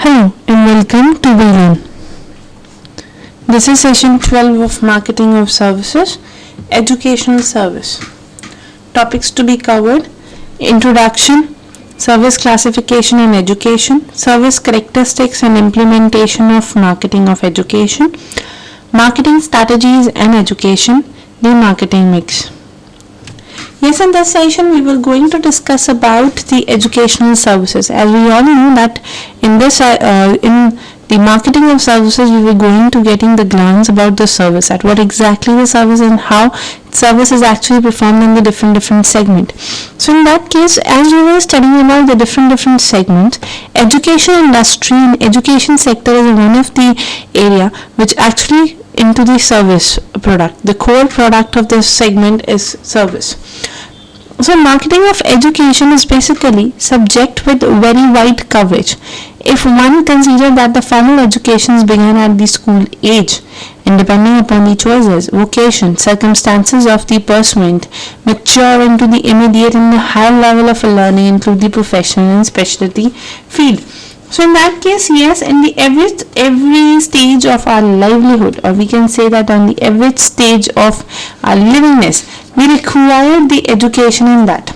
Hello and welcome to WeLearn. This is session 12 of Marketing of Services, Educational Service. Topics to be covered: Introduction, Service Classification and Education, Service Characteristics and Implementation of Marketing of Education, Marketing Strategies and Education, the Marketing Mix. Yes, in this session we were going to discuss about the educational services. As we all know that in the marketing of services, we were going to getting the glance about the service, at what exactly the service and how service is actually performed in the different segment. So in that case, as we were studying about the different segments, education industry and education sector is one of the area which actually into the service product. The core product of this segment is service. So marketing of education is basically subject with very wide coverage. If one considers that the formal educations began at the school age, and depending upon the choices, vocation, circumstances of the pursuant, mature into the immediate and the higher level of learning into the professional and specialty field. So in that case, yes, in the every stage of our livelihood, or we can say that on the every stage of our livingness, we require the education in that.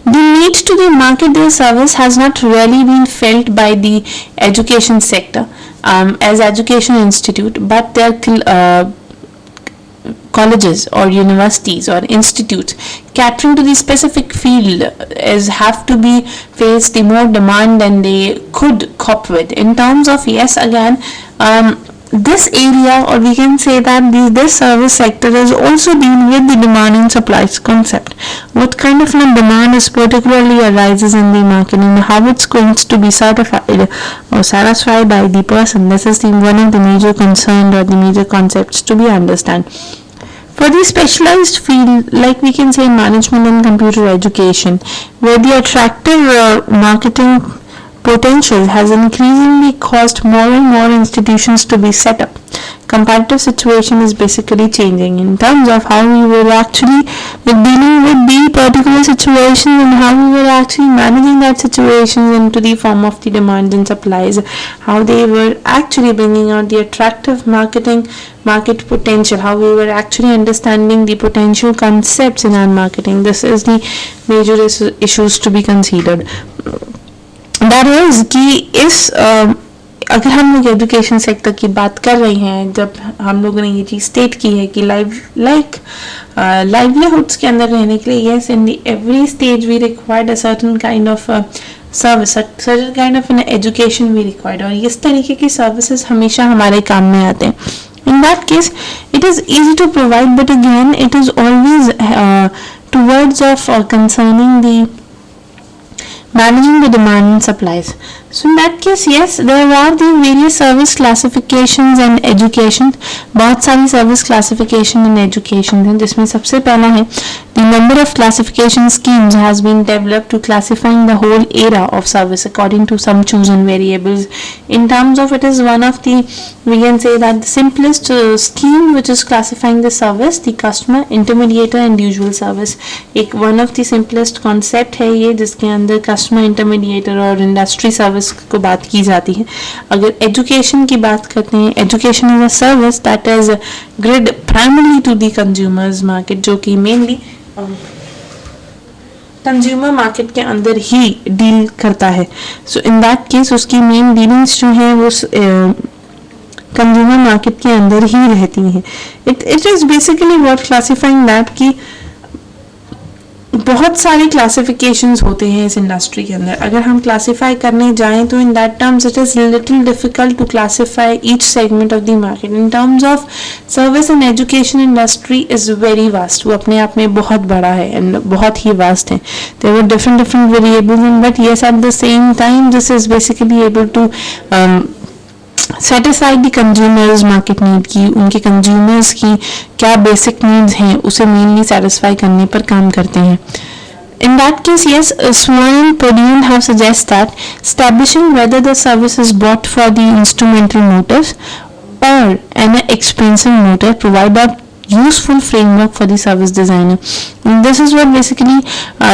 The need to the market their service has not really been felt by the education sector as education institute, but their colleges or universities or institutes catering to the specific field have to be faced the more demand than they could cope with. In terms of, yes, again, this area, or we can say that this service sector is also dealing with the demand and supplies concept. What kind of demand is particularly arises in the market and how it's going to be certified or satisfied by the person. This is one of the major concerns or the major concepts to be understand. For the specialized field, like we can say management and computer education, where the attractive marketing potential has increasingly caused more and more institutions to be set up. Competitive situation is basically changing in terms of how we were actually dealing with the particular situation and how we were actually managing that situation into the form of the demand and supplies, how they were actually bringing out the attractive market potential, how we were actually understanding the potential concepts in our marketing. This is the major issues to be considered. That is कि इस अगर हम लोग education sector की बात कर रहे हैं, जब हम लोगों ने ये चीज़ स्टेट की है कि लाइवलीहुड्स के अंदर रहने के लिए, yes, in the every stage we required a certain kind of service, a certain kind of an education we required, और इस तरीके की services हमेशा हमारे काम में आते हैं. In that case, it is easy to provide, but again, it is always towards of concerning the managing the demand and supplies. So in that case, yes, there are the various service classifications and education. बहुत सारी service classification and education हैं, जिसमें सबसे पहला है the number of classification schemes has been developed to classifying the whole area of service according to some chosen variables. In terms of, it is one of the, we can say that the simplest scheme which is classifying the service, the customer, intermediator and usual service. एक one of the simplest concept है ये, जिसके अंदर customer, intermediator और industry service को बात की जाती है. अगर education की बात करते हैं, education is a service that is geared primarily to the consumers market, जो कि mainly कंज्यूमर मार्केट के अंदर ही डील करता है. सो इन दैट केस उसकी मेन डीलिंग्स जो है वो कंज्यूमर मार्केट के अंदर ही रहती हैं. It is basically what classifying that कि बहुत सारे क्लासिफिकेशंस होते हैं इस इंडस्ट्री के अंदर. अगर हम क्लासिफाई करने जाएं तो in that terms it is little difficult to classify each segment of the market. In terms of service and education industry is very vast. वो अपने आप में बहुत बड़ा है एंड बहुत ही वास्ट है. There were different variables in, but yes at the same time this is basically able to satisfy the consumers market need की. उनके कंज्यूमर्स की क्या बेसिक नीड्स हैं उसे मेनली सेटिस्फाई करने पर काम करते हैं. In that case, yes, Swan and Purdue have suggested that establishing whether the service is bought for the instrumental motives or an expensive motive useful framework for the service designer. And this is what basically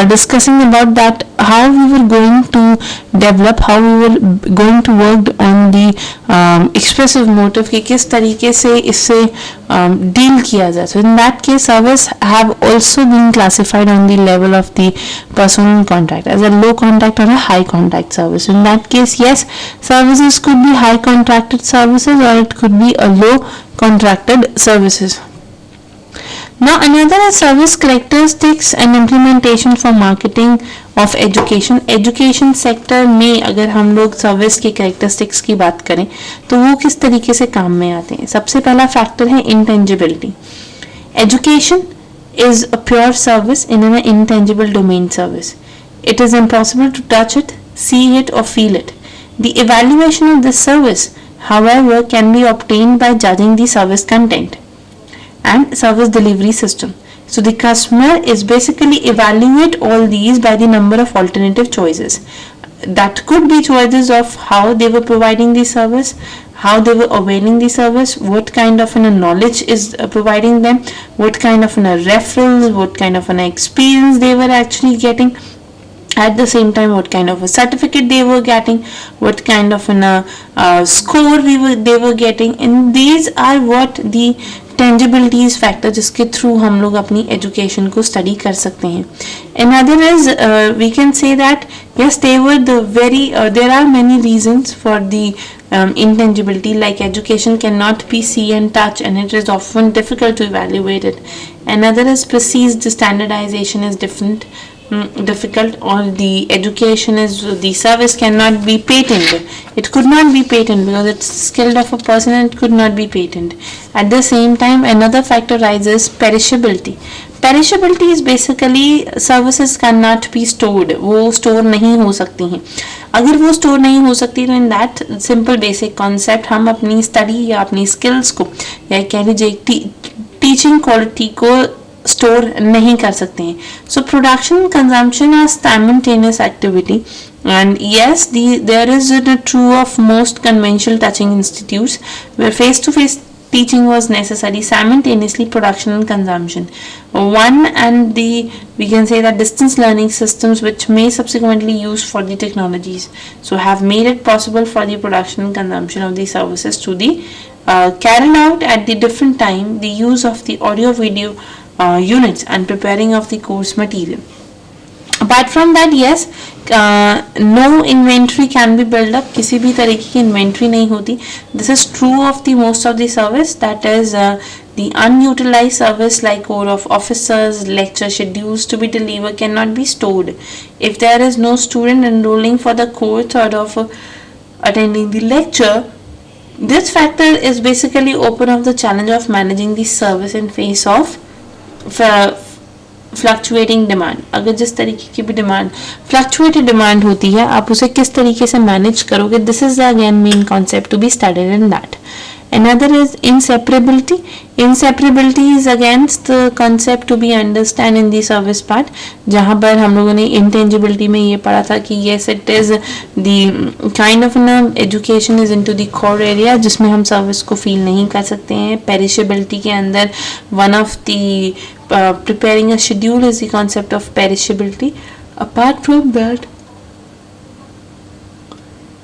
discussing about that how we were going to develop, how we were going to work on the expressive motive कि किस तरीके से इससे deal किया जाए. So in that case, service have also been classified on the level of the personal contact as a low contact or a high contact service. In that case, yes, services could be high contracted services or it could be a low contracted services. Now another is service characteristics and implementation for marketing of education. Education sector में अगर हम लोग service के characteristics की बात करें तो वो किस तरीके से काम में आते हैं. सबसे पहला फैक्टर है intangibility. Education is a pure service in an intangible domain service. It is impossible to touch it, see it or feel it. The evaluation of this service, however, can be obtained by judging the service content and service delivery system. So the customer is basically evaluate all these by the number of alternative choices. That could be choices of how they were providing the service, how they were availing the service, what kind of knowledge is providing them, what kind of referrals, what kind of experience they were actually getting. At the same time, what kind of a certificate they were getting, what kind of score they were getting, and these are what the tangibilities factor जिसके through हम लोग अपनी education को study कर सकते हैं. Another is we can say that yes, they were the very there are many reasons for the intangibility, like education cannot be see and touch and it is often difficult to evaluate it. Another is perceived standardization is difficult, or the education is the service cannot be patented. It could not be patented because it's skilled of a person and it could not be patented. At the same time, another factor rises perishability. Perishability is basically services cannot be stored. वो store नहीं हो सकती हैं. अगर वो store नहीं हो सकती तो in that simple basic concept हम अपनी study या अपनी skills को या कह लीजिए teaching quality को स्टोर नहीं कर सकते हैं. So production consumption are simultaneous activity, and yes there is true of most conventional teaching institutes where face to face teaching was necessary, simultaneously production and consumption. One and we can say that distance learning systems which may subsequently use for the technologies, so have made it possible for the production and consumption of the services to the carried out at the different time, the use of the audio video units and preparing of the course material. Apart from that, yes, no inventory can be built up. किसी भी तरीके की inventory नहीं होती. This is true of the most of the service, that is the unutilized service like core of officers, lecture schedules to be delivered cannot be stored. If there is no student enrolling for the course or of attending the lecture, this factor is basically open of the challenge of managing the service in face of fluctuating demand. अगर जिस तरीके की भी demand fluctuated demand होती है, आप उसे किस तरीके से मैनेज करोगे, this is again main concept to be studied in that. Another is inseparability. Inseparability is against the concept to be understand in the service part, जहाँ पर हम लोगों ने intangibility में ये पढ़ा था कि yes it is the kind of education is into the core area जिसमें हम service को feel नहीं कर सकते हैं. Perishability के अंदर one of the preparing a schedule is the concept of perishability. Apart from that,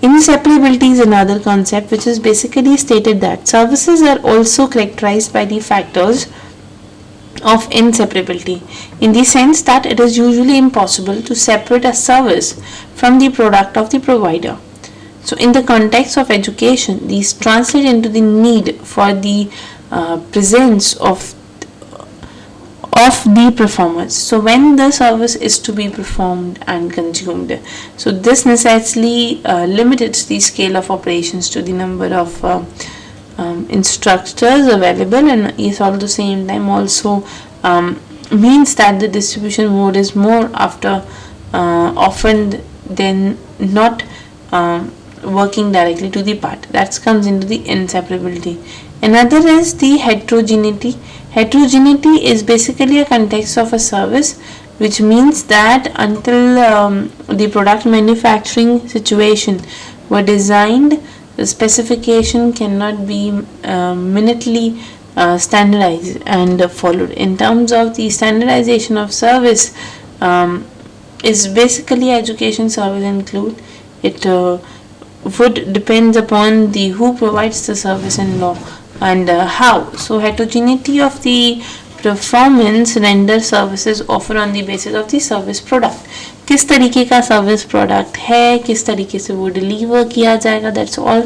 inseparability is another concept which is basically stated that services are also characterized by the factors of inseparability, in the sense that it is usually impossible to separate a service from the product of the provider. So in the context of education, these translate into the need for the presence of the performers. So when the service is to be performed and consumed, so this necessarily limits the scale of operations to the number of instructors available, and is all the same time also means that the distribution mode is more after often than not working directly to the part. That comes into the inseparability. Another is the heterogeneity. Heterogeneity is basically a context of a service, which means that until the product manufacturing situation were designed, the specification cannot be minutely standardized and followed. In terms of the standardization of service, is basically education service include it would depends upon the who provides the service and law and how. So heterogeneity of the performance render services offer on the basis of the service product. किस तरीके का service product है, किस तरीके से वो deliver किया जाएगा, that's all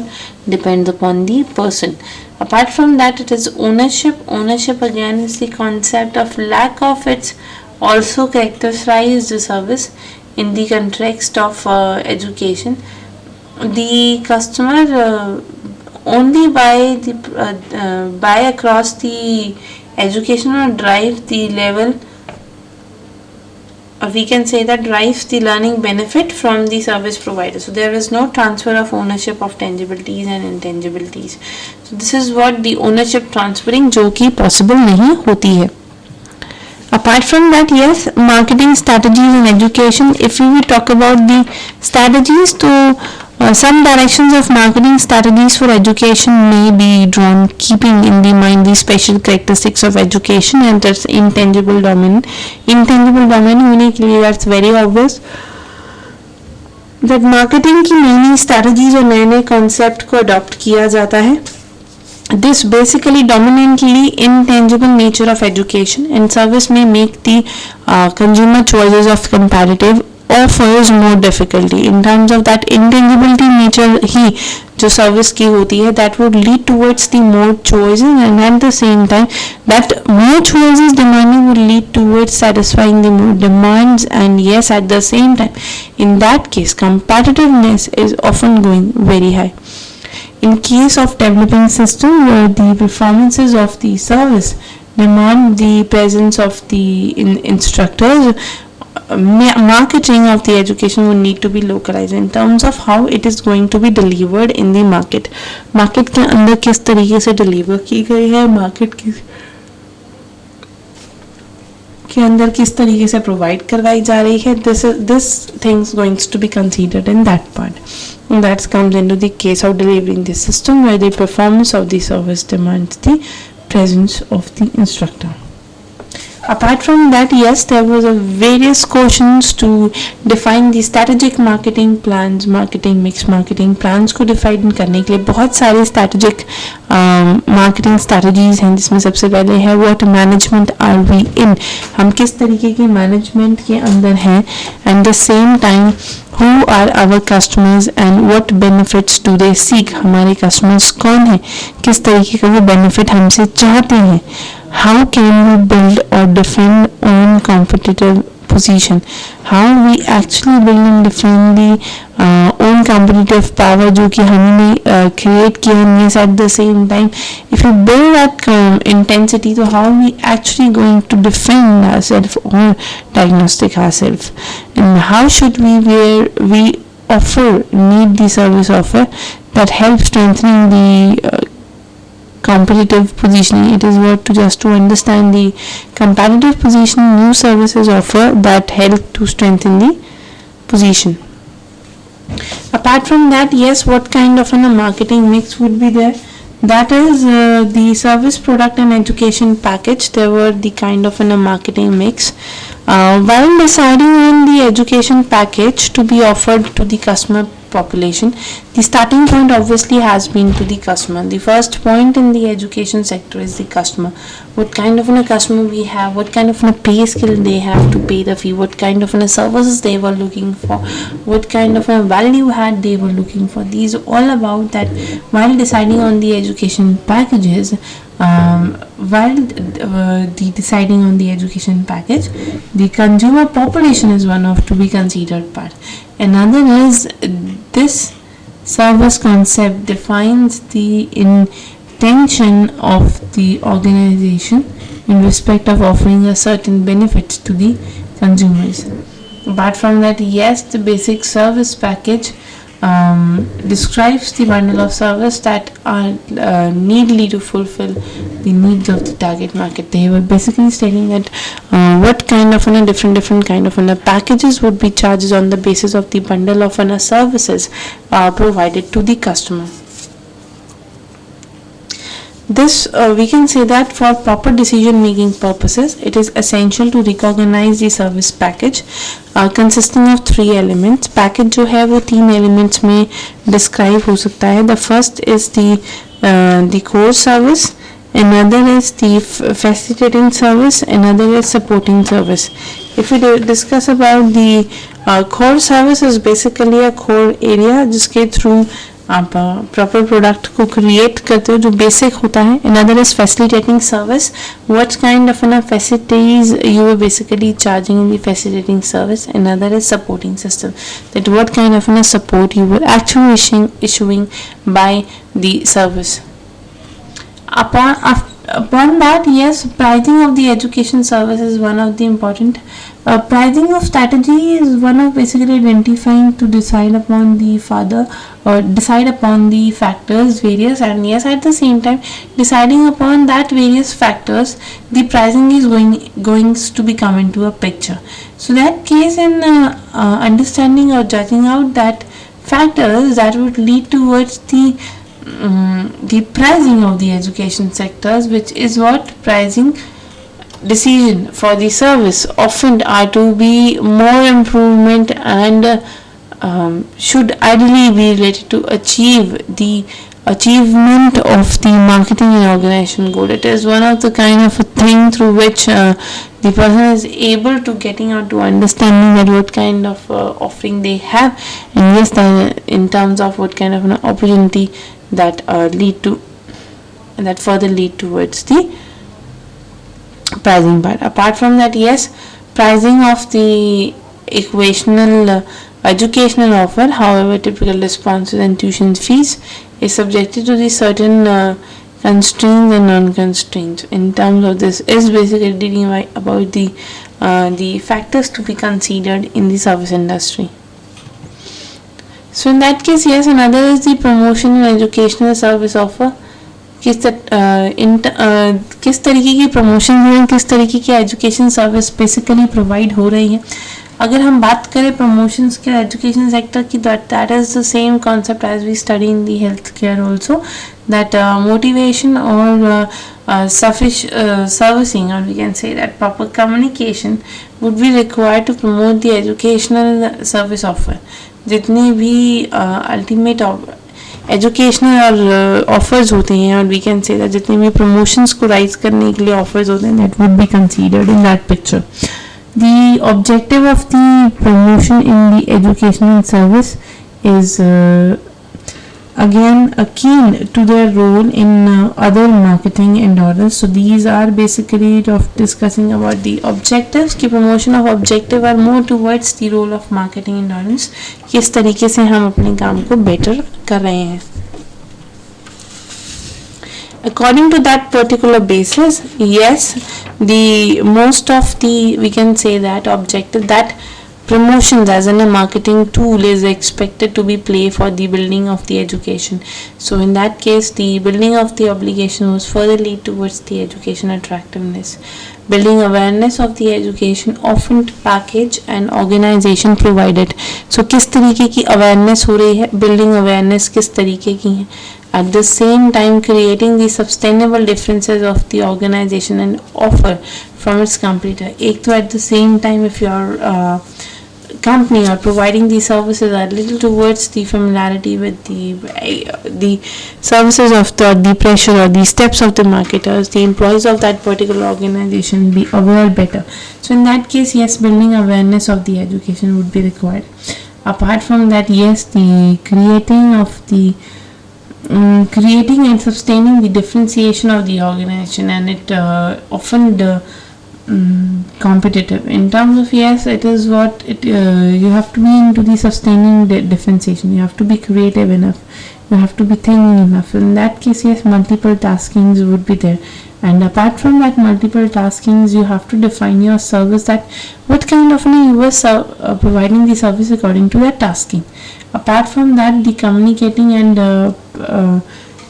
depends upon the person. Apart from that, it is ownership. Ownership again is the concept of lack of its also characterize the service in the context of education. The customer only buy across the education or drive the level, we can say that drives the learning benefit from the service provider. So there is no transfer of ownership of tangibilities and intangibilities. So this is what the ownership transferring जो कि possible नहीं होती है. Apart from that, yes, marketing strategies in education. If we will talk about the strategies, to some directions of marketing strategies for education may be drawn, keeping in the mind the special characteristics of education and its intangible domain. Intangible domain होने के लिए that's very obvious that marketing की नई नई strategies और नए नए concept को adopt किया जाता है. This basically dominantly intangible nature of education and service may make the consumer choices of comparative offers more difficulty. In terms of that intangibility nature ही जो service की होती है, that would lead towards the more choices, and at the same time that more choices demanding would lead towards satisfying the more demands, and yes, at the same time in that case competitiveness is often going very high. In case of developing system where the performances of the service demand the presence of the instructors, marketing of the education would need to be localized in terms of how it is going to be delivered in the market. Market के अंदर किस तरीके से deliver की गई है, market के अंदर किस तरीके से provide करवाई जा रही है, this things going to be considered in that part. And that comes into the case of delivering the system where the performance of the service demands the presence of the instructor. Apart from that, yes, there was a various questions to define the strategic marketing plans, marketing mix, marketing plans को define करने के लिए बहुत सारे strategic marketing strategies हैं, जिसमें सबसे पहले है what management are we in, हम किस तरीके के management के अंदर हैं, and the same time who are our customers and what benefits do they seek, हमारे customers कौन हैं, किस तरीके का वो benefit हमसे चाहते हैं, how can we build or defend own competitive position, how we actually build and defend the own competitive power जो कि हमने create किया है. Yes, at the same time if you build that intensity, तो how we actually going to defend ourselves or diagnostic ourselves, and how should we where we offer need the service offer that helps strengthening the competitive positioning. It is worth to just to understand the competitive position new services offer that help to strengthen the position. Apart from that, yes, what kind of a marketing mix would be there? That is the service product and education package. There were the kind of a marketing mix. While deciding on the education package to be offered to the customer population, the starting point obviously has been to the customer. The first point in the education sector is the customer. What kind of a customer we have, what kind of a pay scale they have to pay the fee, what kind of a services they were looking for, what kind of a value add they were looking for. These are all about that while deciding on the education packages. While deciding on the education package, the consumer population is one of to be considered part. Another is this service concept defines the intention of the organization in respect of offering a certain benefit to the consumers. Apart from that, yes, the basic service package describes the bundle of service that are needly to fulfill the needs of the target market. They were basically stating that what kind of different kind of packages would be charges on the basis of the bundle of services provided to the customer. This we can say that for proper decision making purposes, it is essential to recognize the service package consisting of 3 elements. Package जो है वो 3 elements में describe हो सकता है. The first is the core service, another is the facilitating service, another is supporting service. If we discuss about the core service, is basically a core area जिसके through आप proper product को create करते हो जो basic होता है. Another is facilitating service, what kind of an facilities you are basically charging in the facilitating service. Another is supporting system, that what kind of an support you are actually issuing by the service. Upon that, yes, pricing of the education service is one of the important. Pricing of strategy is one of basically identifying to decide upon the factors various, and yes, at the same time deciding upon that various factors, the pricing is going to be come into a picture. So that case in understanding or judging out that factors that would lead towards the pricing of the education sectors, which is what pricing decision for the service often are to be more improvement and should ideally be related to achieve the achievement of the marketing and organization goal. It is one of the kind of a thing through which the person is able to getting out to understanding that what kind of offering they have, and yes, in terms of what kind of an opportunity that further lead towards the pricing part. Apart from that, yes, pricing of the educational offer, however, typical responses and tuition fees is subjected to the certain constraints and non-constraints. In terms of this, is basically dealing about the factors to be considered in the service industry. So in that case, yes, another is the promotion and educational service offer. किस तरीके की promotion है, किस तरीके की education service basically provide हो रही है. अगर हम बात करें प्रमोशंस के एजुकेशन सेक्टर की, that is the same concept as we study in the health care also, that motivation और servicing, or we can say that proper communication would be required to promote the educational service offer. जितने भी ultimate educational और offers होते हैं, और we can say that जितने भी promotions को राइज करने के लिए ऑफर्स होते हैं, that would be considered in that picture. The objective of the promotion in the educational service is again keen to their role in other marketing and orders. So these are basically of discussing about the objectives. कि promotion of objective are more towards the role of marketing and orders. किस तरीके से हम अपने काम को better कर रहे हैं. According to that particular basis, yes, the most of the, we can say that objective, that promotions as in a marketing tool is expected to be play for the building of the education. So in that case, the building of the obligation was further lead towards the education attractiveness. Building awareness of the education often package and organization provided. So किस तरीके की awareness हो रही है, building awareness किस तरीके की है, at the same time creating the sustainable differences of the organization and offer from its competitor. एक तो at the same time, if you are company or providing these services are little towards the familiarity with the services of the pressure or the steps of the marketers, the employees of that particular organization be aware better. So in that case, yes, building awareness of the education would be required. Apart from that, yes, the creating and sustaining the differentiation of the organization, and it often competitive in terms of, yes, it is what it you have to be into the sustaining differentiation. You have to be creative enough, you have to be thinking enough. In that case, yes, multiple taskings would be there, and apart from that multiple taskings, you have to define your service, that what kind of you are providing the service according to that tasking. Apart from that, the communicating and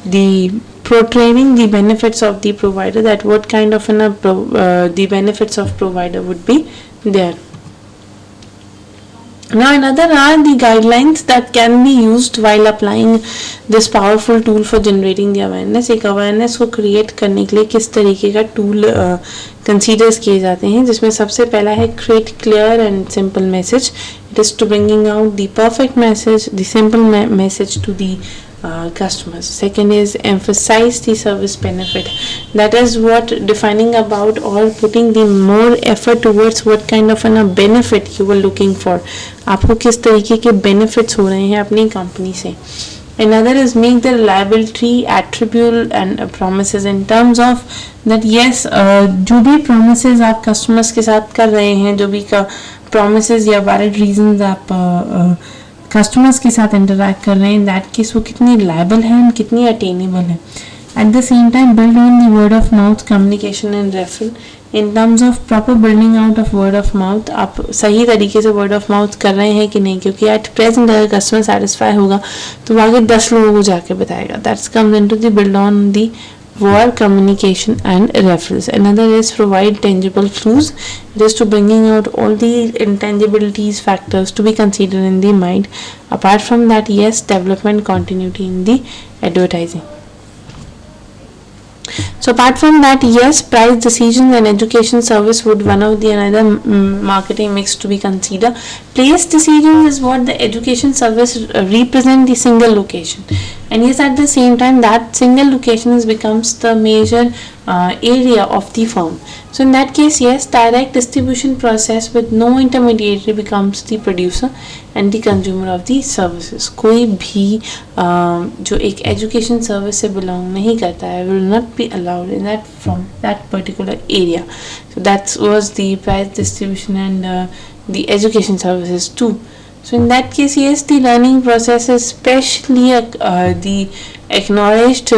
the portraying the benefits of the provider, that what kind of the benefits of provider would be there. Now another are the guidelines that can be used while applying this powerful tool for generating the awareness. एक awareness को create करने के लिए किस तरीके का tool considers किए जाते हैं, जिसमें सबसे पहला है create clear and simple message. It is to bringing out the perfect message, the simple message to the customers. Second is emphasize the service benefit. That is what defining about or putting the more effort towards what kind of a benefit you were looking for. आपको किस तरीके के benefits हो रहे हैं अपनी company से. Another is make the reliability attribute and promises in terms of that yes, जो भी promises आप customers के साथ कर रहे हैं, जो भी promises या valid reasons आप कस्टमर्स के साथ इंटरैक्ट कर रहे हैं, इन दैट केस वो कितनी रिलायबल है एंड कितनी अटेनेबल है. Eight the same time build on the word of mouth communication and referral. In terms of proper building out of word of mouth, आप सही तरीके से वर्ड ऑफ माउथ कर रहे हैं कि नहीं, क्योंकि एट प्रेजेंट अगर कस्टमर सेटिस्फाई होगा तो वो आगे 10 लोगों को जाके बताएगा. That's comes into the build on the word communication and referrals. Another is provide tangible clues. It is to bringing out all the intangibilities factors to be considered in the mind. Apart from that, yes, development continuity in the advertising. So apart from that, yes, price decisions and education service would one of the another marketing mix to be considered. Place decisions is what the education service represent the single location, and yes, at the same time that single location becomes the major area of the firm. So in that case, yes, direct distribution process with no intermediary becomes the producer and the consumer of the services. कोई भी जो एक education service से belong नहीं करता है will not be allowed in that from that particular area. So that was the price distribution and the education services too. So in that case, yes, the learning process is especially the acknowledged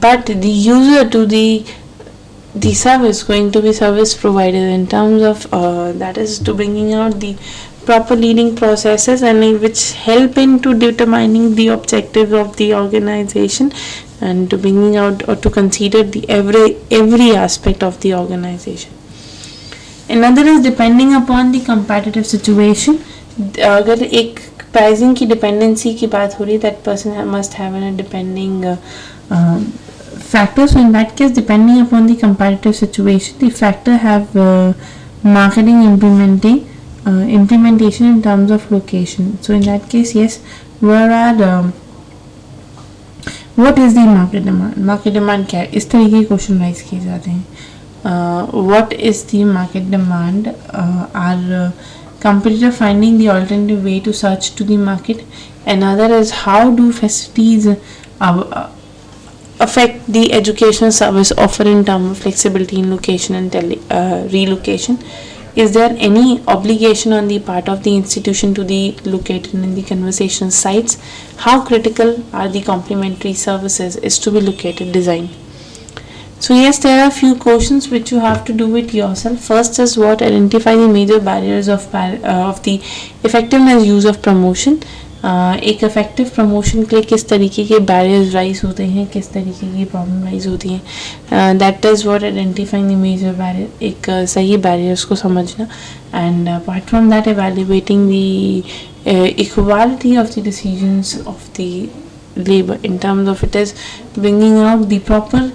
but the user to the service going to be service provided in terms of that is to bringing out the proper leading processes and which help into determining the objectives of the organization and to bringing out or to consider the every aspect of the organization. Another is depending upon the competitive situation. अगर एक pricing की dependency की बात हो रही, that person must have a depending factor. So in that case, depending upon the competitive situation, the factor have marketing implementation in terms of location. So in that case, yes, where are what is the market demand? Market demand क्या है? इस तरीके के question rise किए जाते हैं. What is the market demand? Are competitor finding the alternative way to search to the market? Another is how do facilities affect the educational service offer in terms of flexibility in location and relocation? Is there any obligation on the part of the institution to be located in the conversation sites? How critical are the complementary services is to be located design? So yes, there are few questions which you have to do it yourself. First is what identify the major barriers of the effectiveness use of promotion. एक effective promotion के लिए किस तरीके के barriers rise होते हैं, किस तरीके की problem rise होती हैं. That is what identifying the major barrier. एक सही barriers को समझना, and apart from that, evaluating the equality of the decisions of the labor in terms of it is bringing out the proper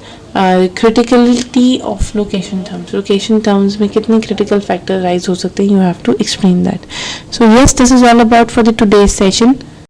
criticality of location terms. Location terms में कितने critical factor rise हो सकते हैं, you have to explain that. So yes, this is all about for the today's session.